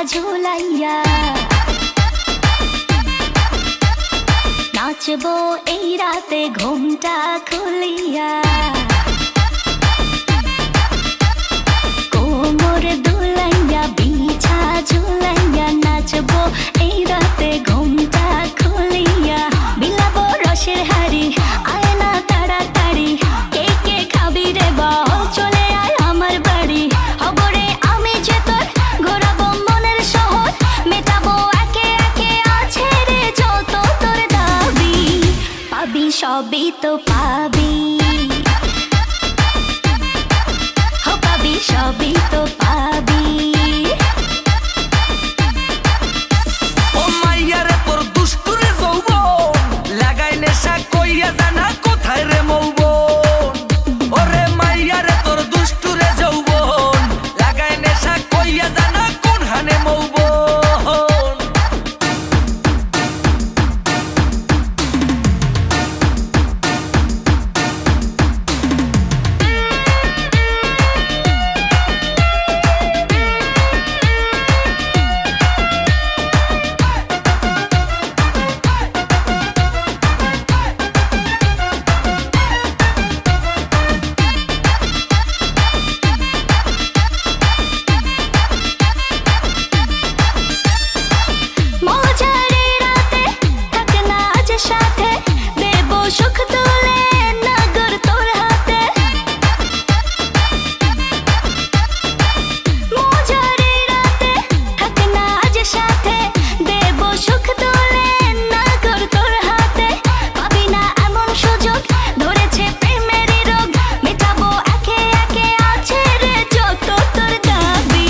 ঝুলাইয়া নাচবো এই রাতে ঘুমটা খুলিয়া কোমর দুলাইয়া বিছা ঝুলাইয়া নাচবো এই রাতে ঘুমটা খুলিয়া বিলাবো রসের হাড়ি আয় না তাড়াতাড়ি কে কে খাবি রে বল চলে আয় আমার বাড়ি হবরে আমি যে তোর ঘোরাবো মনের শহর মেটাবো একে একে আছে রে যত তোর দাবি পাবি সবই তো পাবি পাবি সবই তো পাবি ও মাইয়া রে তোর দুষ্টুরে যৌবন লাগাই নেশা কইয়া জানা কোথায় রে মৌবন ওরে মাইয়া রে তোর দুষ্টুরে যৌবন লাগাই নেশা কইয়া জানা কোন হানে মৌবন সুখ তুলে নগর তোর হাতে মজারে রাতে থাক না আজ সাথে দেব সুখ তুলে নগর তোর হাতে পাবি না এমন সুযোগ ধরেছে প্রেমেরই রোগ মেটাবো একে একে আছে রে যত তোর দাবি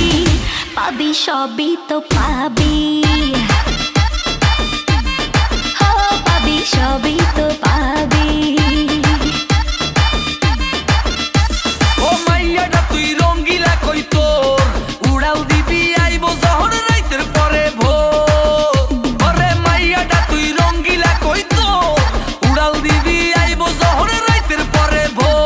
পাবি সবই তো পাবি পাবি সবই তো পাবি ও মাইয়াটা তুই রঙ্গিলা কই তোর উড়াল দিবি আইবো যখন রাইতের পরে ভোর ওরে মাইয়াটা তুই রঙ্গিলা কই তোর উড়াল দিবি আইবো যখন রাইতের পরে ভোর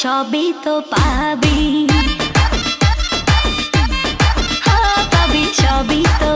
সবই তো পাবি পাবি সবই তো